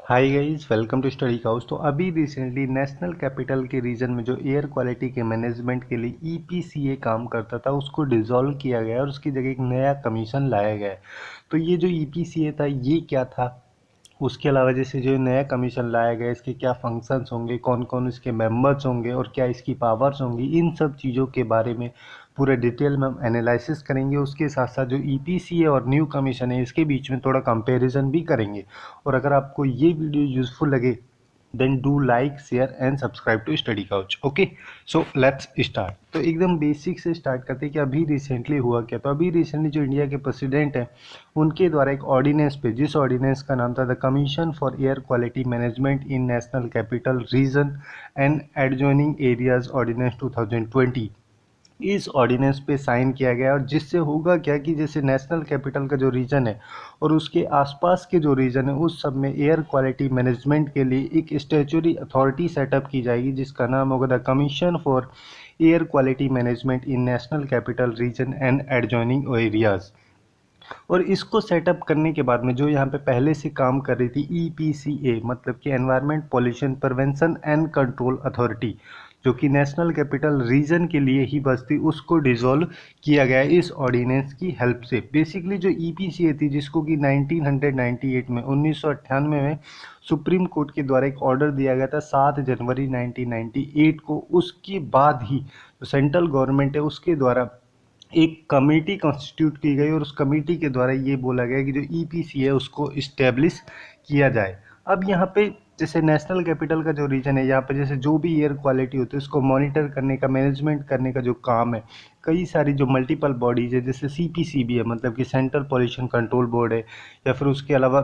Hi guys, welcome to study house. तो अभी recently national capital के रीजन में जो एयर क्वालिटी के मैनेजमेंट के लिए ईपीसीए काम करता था उसको डिसॉल्व किया गया और उसकी जगह एक नया कमीशन लाया गया है। तो ये जो ईपीसीए था ये क्या था, उसके अलावा जैसे जो नया कमीशन लाया गया इसके क्या फंक्शंस होंगे, कौन कौन इसके मेंबर्स होंगे और क्या इसकी पावर्स होंगी, इन सब चीज़ों के बारे में पूरे डिटेल में हम एनालिसिस करेंगे। उसके साथ साथ जो ईपीसीए और न्यू कमीशन है इसके बीच में थोड़ा कंपैरिजन भी करेंगे। और अगर आपको ये वीडियो यूजफुल लगे then do like share and subscribe to study couch. Okay, so let's start. तो एकदम बेसिक से स्टार्ट करते हैं कि अभी रिसेंटली हुआ क्या। तो अभी रिसेंटली जो इंडिया के प्रेसिडेंट हैं उनके द्वारा एक ऑर्डिनेंस पे, जिस ऑर्डिनेंस का नाम था the commission for air quality management in national capital region and adjoining areas ordinance 2020, इस ऑर्डिनेंस पे साइन किया गया। और जिससे होगा क्या कि जैसे नेशनल कैपिटल का जो रीजन है और उसके आसपास के जो रीजन है उस सब में एयर क्वालिटी मैनेजमेंट के लिए एक स्टैट्यूटरी अथॉरिटी सेटअप की जाएगी जिसका नाम होगा the commission for air quality management in national capital region and adjoining areas. और इसको सेटअप करने के बाद में जो यहाँ पे पहले से काम कर रही थी ईपीसीए, मतलब कि environment pollution prevention and control authority, जो कि नेशनल कैपिटल रीजन के लिए ही बसती, उसको डिसॉल्व किया गया इस ऑर्डिनेंस की हेल्प से। बेसिकली जो ईपीसीए थी जिसको कि 1998 में 1998 में सुप्रीम कोर्ट के द्वारा एक ऑर्डर दिया गया था 7 जनवरी 1998 को, उसके बाद ही जो सेंट्रल गवर्नमेंट है उसके द्वारा एक कमेटी कॉन्स्टिट्यूट की गई और उस कमेटी के द्वारा ये बोला गया कि जो ईपीसी है उसको इस्टेब्लिश किया जाए। अब यहाँ पे जैसे नेशनल कैपिटल का जो रीजन है यहाँ पे जैसे जो भी एयर क्वालिटी होती है उसको मॉनिटर करने का, मैनेजमेंट करने का जो काम है, कई सारी जो मल्टीपल बॉडीज है जैसे सीपीसीबी है, मतलब कि सेंट्रल पॉल्यूशन कंट्रोल बोर्ड है, या फिर उसके अलावा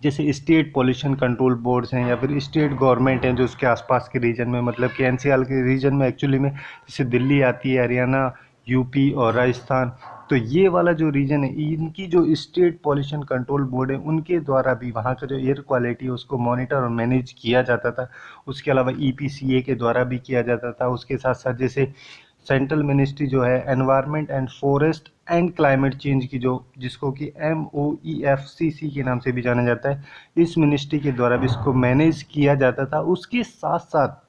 जैसे स्टेट पॉल्यूशन कंट्रोल बोर्ड्स हैं, या फिर स्टेट गवर्नमेंट हैं जो उसके आसपास के रीजन में, मतलब कि एनसीआर के रीजन में एक्चुअली में जैसे दिल्ली आती है, हरियाणा, यूपी और राजस्थान। तो ये वाला जो रीजन है इनकी जो स्टेट पॉल्यूशन कंट्रोल बोर्ड है उनके द्वारा भी वहाँ का जो एयर क्वालिटी है उसको मॉनिटर और मैनेज किया जाता था। उसके अलावा ईपीसीए के द्वारा भी किया जाता था। उसके साथ साथ जैसे सेंट्रल मिनिस्ट्री जो है environment and forest and climate change की, जो जिसको कि MOEFCC के नाम से भी जाना जाता है, इस मिनिस्ट्री के द्वारा भी इसको मैनेज किया जाता था। उसके साथ साथ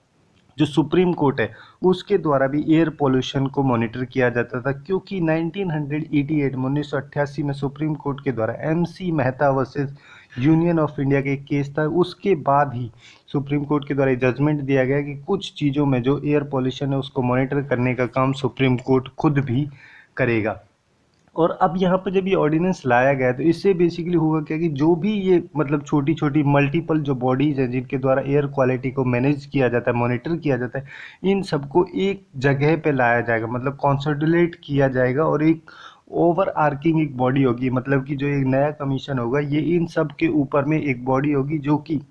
जो सुप्रीम कोर्ट है उसके द्वारा भी एयर पोल्यूशन को मॉनिटर किया जाता था, क्योंकि 1988 में 1988 में सुप्रीम कोर्ट के द्वारा MC Mehta versus union of India का एक केस था। उसके बाद ही सुप्रीम कोर्ट के द्वारा जजमेंट दिया गया कि कुछ चीज़ों में जो एयर पोल्यूशन है उसको मॉनिटर करने का काम सुप्रीम कोर्ट खुद भी करेगा। और अब यहाँ पर जब ये ऑर्डिनेंस लाया गया तो इससे बेसिकली हुआ क्या कि जो भी ये मतलब छोटी छोटी मल्टीपल जो बॉडीज़ हैं जिनके द्वारा एयर क्वालिटी को मैनेज किया जाता है, मॉनिटर किया जाता है, इन सबको एक जगह पे लाया जाएगा, मतलब कॉन्सोलिडेट किया जाएगा और एक ओवर आर्किंग एक बॉडी होगी। मतलब कि जो एक नया कमीशन होगा ये इन सब के ऊपर में एक बॉडी होगी जो कि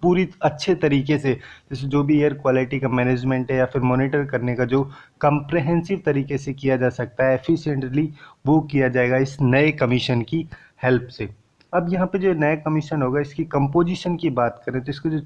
पूरी अच्छे तरीके से, जैसे जो भी एयर क्वालिटी का मैनेजमेंट है या फिर मॉनिटर करने का जो कंप्रहेंसिव तरीके से किया जा सकता है एफिशिएंटली, वो किया जाएगा इस नए कमीशन की हेल्प से। अब यहाँ पे जो नया कमीशन होगा इसकी कंपोजिशन की बात करें तो इसका जो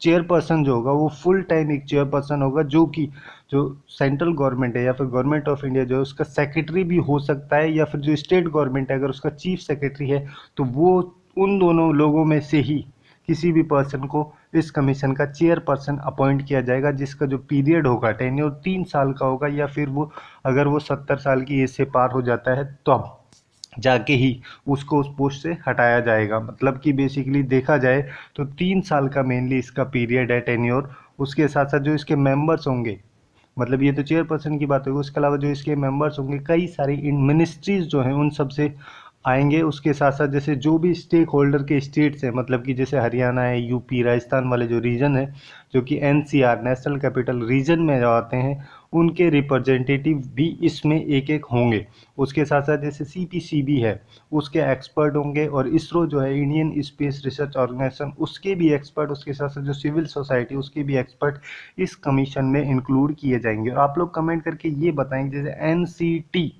चेयरपर्सन जो होगा वो फुल टाइम एक चेयरपर्सन होगा, जो कि जो सेंट्रल गवर्नमेंट है या फिर गवर्नमेंट ऑफ इंडिया जो है उसका सेक्रेटरी भी हो सकता है, या फिर जो स्टेट गवर्नमेंट है अगर उसका चीफ सेक्रेटरी है तो वो उन दोनों लोगों में से ही किसी भी पर्सन को इस कमीशन का चेयरपर्सन अपॉइंट किया जाएगा, जिसका जो पीरियड होगा टेन्योर 3 साल का होगा, या फिर वो अगर वो 70 साल की एज से पार हो जाता है तो जाके ही उसको उस पोस्ट से हटाया जाएगा। मतलब कि बेसिकली देखा जाए तो 3 साल का मेनली इसका पीरियड है, टेन्योर। उसके साथ साथ जो इसके मेंबर्स होंगे, मतलब ये तो चेयरपर्सन की बात होगी, उसके अलावा जो इसके मेंबर्स होंगे कई सारी इन मिनिस्ट्रीज जो हैं उन सब से आएंगे। उसके साथ साथ जैसे जो भी स्टेक होल्डर के स्टेट्स हैं, मतलब कि जैसे हरियाणा है, यूपी, राजस्थान वाले जो रीजन है जो कि NCR नेशनल कैपिटल रीजन में जो आते हैं, उनके रिप्रेजेंटेटिव भी इसमें एक एक होंगे। उसके साथ साथ जैसे CPCB है उसके एक्सपर्ट होंगे, और इसरो जो है इंडियन स्पेस रिसर्च ऑर्गेनाइजेशन उसके भी एक्सपर्ट, उसके साथ साथ जो सिविल सोसाइटी उसके भी एक्सपर्ट इस कमीशन में इंक्लूड किए जाएंगे। और आप लोग कमेंट करके ये बताएंगे जैसे NCT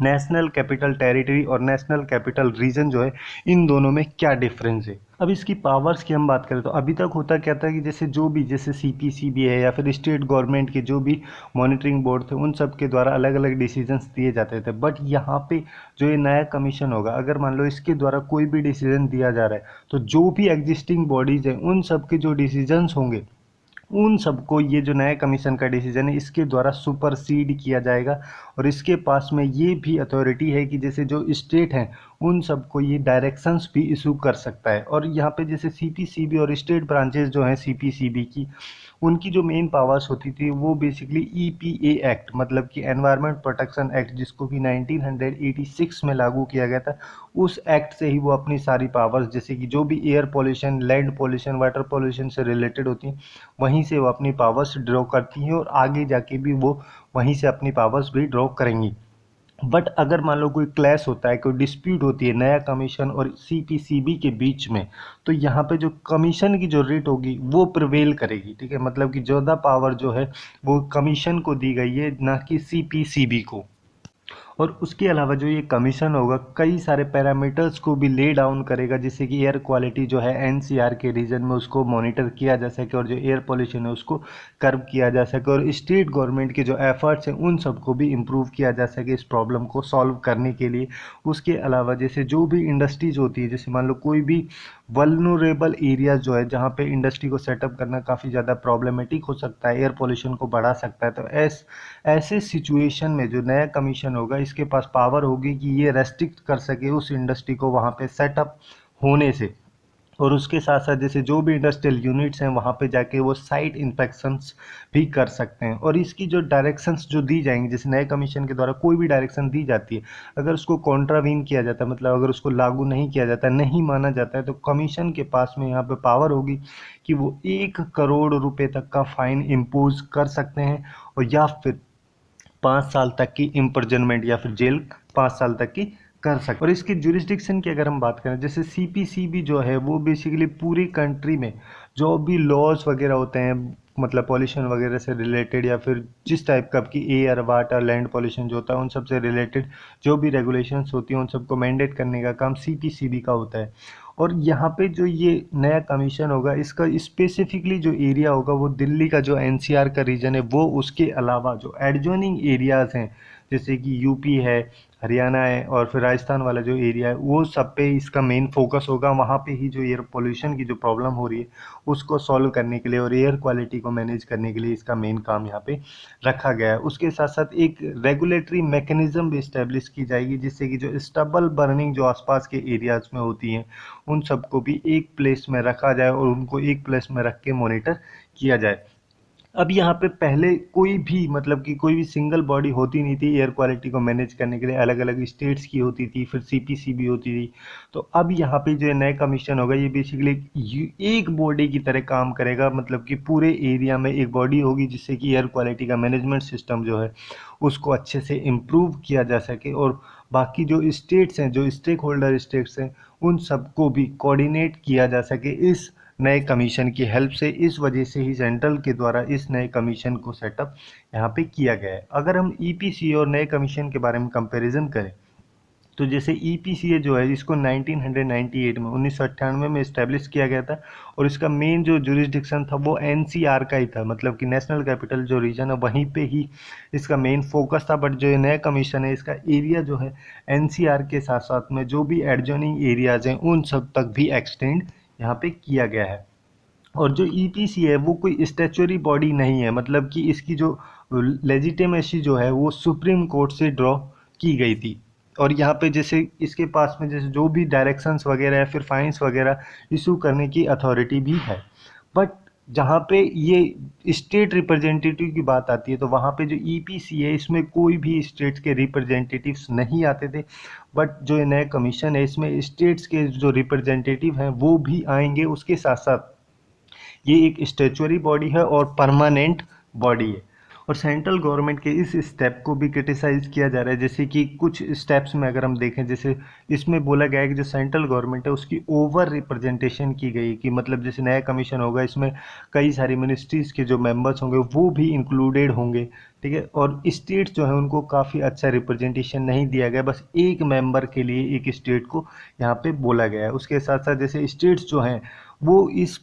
नेशनल कैपिटल टेरिटरी और नेशनल कैपिटल रीजन जो है, इन दोनों में क्या डिफरेंस है। अब इसकी पावर्स की हम बात करें तो अभी तक होता क्या था कि जैसे जो भी जैसे सीपीसीबी है या फिर स्टेट गवर्नमेंट के जो भी मॉनिटरिंग बोर्ड थे उन सब के द्वारा अलग अलग डिसीजंस दिए जाते थे। बट यहाँ पे जो ये नया कमीशन होगा, अगर मान लो इसके द्वारा कोई भी डिसीजन दिया जा रहा है तो जो भी एग्जिस्टिंग बॉडीज हैं उन सब के जो डिसीजंस होंगे उन सबको ये जो नया कमीशन का डिसीजन है इसके द्वारा सुपरसीड किया जाएगा। और इसके पास में ये भी अथॉरिटी है कि जैसे जो स्टेट हैं उन सबको ये डायरेक्शंस भी इशू कर सकता है। और यहाँ पे जैसे सीपीसीबी और स्टेट ब्रांचेस जो हैं सीपीसीबी की, उनकी जो मेन पावर्स होती थी वो बेसिकली ईपीए एक्ट मतलब कि एनवायरनमेंट प्रोटेक्शन एक्ट, जिसको कि 1986 में लागू किया गया था, उस एक्ट से ही वो अपनी सारी पावर्स जैसे कि जो भी air pollution, land pollution, water pollution से रिलेटेड होती हैं वहीं से वो अपनी पावर्स ड्रॉ करती हैं और आगे जाके भी वो वहीं से अपनी पावर्स भी ड्रॉ करेंगी। बट अगर मान लो कोई क्लैश होता है, कोई डिस्प्यूट होती है नया कमीशन और सीपीसीबी के बीच में, तो यहाँ पे जो कमीशन की जो रेट होगी वो प्रिवेल करेगी। ठीक है, मतलब कि ज़्यादा पावर जो है वो कमीशन को दी गई है, ना कि सीपीसीबी को। और उसके अलावा जो ये कमीशन होगा कई सारे पैरामीटर्स को भी ले डाउन करेगा, जिससे कि एयर क्वालिटी जो है एनसीआर के रीजन में उसको मॉनिटर किया जा सके और जो एयर पोल्यूशन है उसको कर्व किया जा सके और स्टेट गवर्नमेंट के जो एफर्ट्स हैं उन सबको भी इम्प्रूव किया जा सके इस प्रॉब्लम को सॉल्व करने के लिए। उसके अलावा जैसे जो भी इंडस्ट्रीज होती है, जैसे मान लो कोई भी वल्नरेबल एरिया जो है जहाँ पे इंडस्ट्री को सेटअप करना काफ़ी ज़्यादा प्रॉब्लमेटिक हो सकता है, एयर पोल्यूशन को बढ़ा सकता है, तो ऐसे सिचुएशन में जो नया कमीशन होगा इसके पास पावर होगी कि ये रेस्ट्रिक्ट कर सके उस इंडस्ट्री को वहाँ पे सेटअप होने से। और उसके साथ साथ जैसे जो भी इंडस्ट्रियल यूनिट्स हैं वहाँ पे जाके वो साइट इंस्पेक्शंस भी कर सकते हैं। और इसकी जो डायरेक्शंस जो दी जाएंगी, जैसे नए कमीशन के द्वारा कोई भी डायरेक्शन दी जाती है, अगर उसको कॉन्ट्रावीन किया जाता है, मतलब अगर उसको लागू नहीं किया जाता, नहीं माना जाता है, तो कमीशन के पास में यहाँ पे पावर होगी कि वो 1 करोड़ रुपए तक का फाइन इम्पोज कर सकते हैं और या फिर 5 साल तक की इम्प्रिजनमेंट या फिर जेल 5 साल तक की कर सकते। और इसकी जुरिस्डिक्शन की अगर हम बात करें, जैसे सीपीसीबी जो है वो बेसिकली पूरी कंट्री में जो भी लॉज वगैरह होते हैं, मतलब पॉल्यूशन वगैरह से रिलेटेड या फिर जिस टाइप का की एयर वाटर लैंड पॉल्यूशन जो होता है उन सब से रिलेटेड जो भी रेगुलेशंस होती हैं उन सबको मैंडेट करने का काम सीपीसीबी का होता है। और यहाँ पे जो ये नया कमीशन होगा इसका स्पेसिफिकली जो एरिया होगा वो दिल्ली का जो एनसीआर का रीजन है वो, उसके अलावा जो एडजॉइनिंग एरियाज़ हैं जैसे कि यूपी है, हरियाणा है और फिर राजस्थान वाला जो एरिया है वो सब पे इसका मेन फोकस होगा। वहाँ पे ही जो एयर पोल्यूशन की जो प्रॉब्लम हो रही है उसको सॉल्व करने के लिए और एयर क्वालिटी को मैनेज करने के लिए इसका मेन काम यहाँ पे रखा गया है। उसके साथ साथ एक रेगुलेटरी मैकेनिज्म भी इस्टेब्लिश की जाएगी, जिससे कि जो स्टबल बर्निंग जो आसपास के एरियाज में होती हैं उन सबको भी एक प्लेस में रखा जाए और उनको एक प्लेस में रख के मॉनिटर किया जाए। अब यहाँ पे पहले कोई भी मतलब कि कोई भी सिंगल बॉडी होती नहीं थी एयर क्वालिटी को मैनेज करने के लिए, अलग अलग स्टेट्स की होती थी, फिर सीपीसीबी होती थी। तो अब यहाँ पे जो नया कमीशन होगा ये बेसिकली एक बॉडी की तरह काम करेगा, मतलब कि पूरे एरिया में एक बॉडी होगी जिससे कि एयर क्वालिटी का मैनेजमेंट सिस्टम जो है उसको अच्छे से इम्प्रूव किया जा सके और बाकी जो स्टेट्स हैं, जो स्टेक होल्डर स्टेट्स हैं, उन सबको भी कोऑर्डिनेट किया जा सके इस नए कमीशन की हेल्प से। इस वजह से ही सेंट्रल के द्वारा इस नए कमीशन को सेटअप यहाँ पे किया गया है। अगर हम ईपीसीए और नए कमीशन के बारे में कंपैरिजन करें तो जैसे ईपीसीए जो है इसको 1998 में 1998 में इस्टेब्लिश किया गया था और इसका मेन जो जुरिस्डिक्शन था वो एनसीआर का ही था, मतलब कि नेशनल कैपिटल जो रीजन है वहीं पे ही इसका मेन फोकस था। बट जो ये नया कमीशन है इसका एरिया जो है एनसीआर के साथ साथ में जो भी एडजॉइनिंग एरियाज हैं उन सब तक भी एक्सटेंड यहाँ पे किया गया है। और जो ईपीसी है वो कोई स्टैच्यूरी बॉडी नहीं है, मतलब कि इसकी जो लेजिटिमेसी जो है वो सुप्रीम कोर्ट से ड्रॉ की गई थी। और यहाँ पे जैसे इसके पास में जैसे जो भी डायरेक्शंस वगैरह या फिर फाइन्स वगैरह इशू करने की अथॉरिटी भी है। बट जहाँ पे ये स्टेट रिप्रेजेंटेटिव की बात आती है तो वहाँ पे जो ईपीसी है इसमें कोई भी स्टेट्स के रिप्रेजेंटेटिव्स नहीं आते थे। बट जो ये नया कमीशन है इसमें स्टेट्स के जो रिप्रेजेंटेटिव हैं वो भी आएंगे। उसके साथ साथ ये एक स्टैच्यूरी बॉडी है और परमानेंट बॉडी है। और सेंट्रल गवर्नमेंट के इस स्टेप को भी क्रिटिसाइज़ किया जा रहा है, जैसे कि कुछ स्टेप्स में अगर हम देखें, जैसे इसमें बोला गया है कि जो सेंट्रल गवर्नमेंट है उसकी ओवर रिप्रेजेंटेशन की गई, कि मतलब जैसे नया कमीशन होगा इसमें कई सारी मिनिस्ट्रीज़ के जो मेंबर्स होंगे वो भी इंक्लूडेड होंगे, ठीक है। और स्टेट्स जो है उनको काफ़ी अच्छा रिप्रेजेंटेशन नहीं दिया गया, बस एक मेंबर के लिए एक स्टेट को यहाँ पे बोला गया है। उसके साथ साथ जैसे स्टेट्स जो हैं वो इस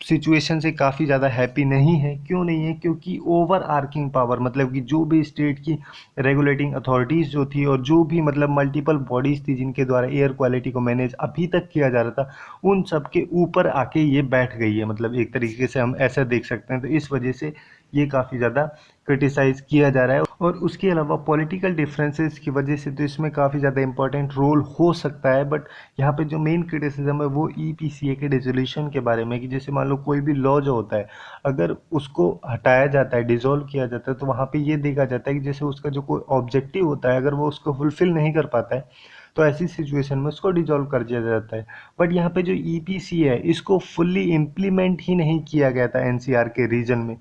सिचुएशन से काफ़ी ज़्यादा हैप्पी नहीं है। क्यों नहीं है? क्योंकि ओवर आर्किंग पावर, मतलब कि जो भी स्टेट की रेगुलेटिंग अथॉरिटीज़ जो थी और जो भी मतलब मल्टीपल बॉडीज़ थी जिनके द्वारा एयर क्वालिटी को मैनेज अभी तक किया जा रहा था, उन सब के ऊपर आके ये बैठ गई है, मतलब एक तरीके से हम ऐसा देख सकते हैं। तो इस वजह से ये काफ़ी ज़्यादा क्रिटिसाइज़ किया जा रहा है। और उसके अलावा पॉलिटिकल डिफरेंसेस की वजह से तो इसमें काफ़ी ज़्यादा इंपॉर्टेंट रोल हो सकता है, बट यहाँ पे जो मेन क्रिटिसिज्म है वो ईपीसीए के डिसोल्यूशन के बारे में, कि जैसे मान लो कोई भी लॉ जो होता है अगर उसको हटाया जाता है, डिसॉल्व किया जाता है, तो वहाँ पे ये देखा जाता है कि जैसे उसका जो कोई ऑब्जेक्टिव होता है अगर वो उसको फुलफिल नहीं कर पाता है तो ऐसी सिचुएशन में उसको डिसॉल्व कर दिया जाता है। बट यहाँ पे जो ईपीसी है इसको फुल्ली इम्प्लीमेंट ही नहीं किया गया था एनसीआर के रीजन में,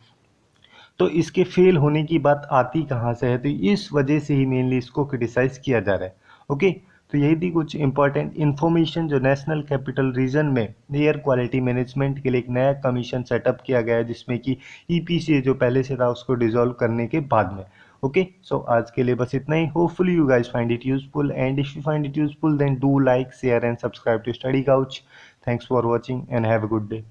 तो इसके फेल होने की बात आती कहाँ से है? तो इस वजह से ही मेनली इसको क्रिटिसाइज किया जा रहा है। ओके, तो यही थी कुछ इंपॉर्टेंट इन्फॉर्मेशन जो नेशनल कैपिटल रीजन में एयर क्वालिटी मैनेजमेंट के लिए एक नया कमीशन सेटअप किया गया है, जिसमें कि ईपीसी जो पहले से था उसको डिसॉल्व करने के बाद में। ओके, सो आज के लिए बस इतना ही। Hopefully you guys find it useful, and if you find it useful then do like, share and subscribe to study Couch. Thanks for watching and have a good day.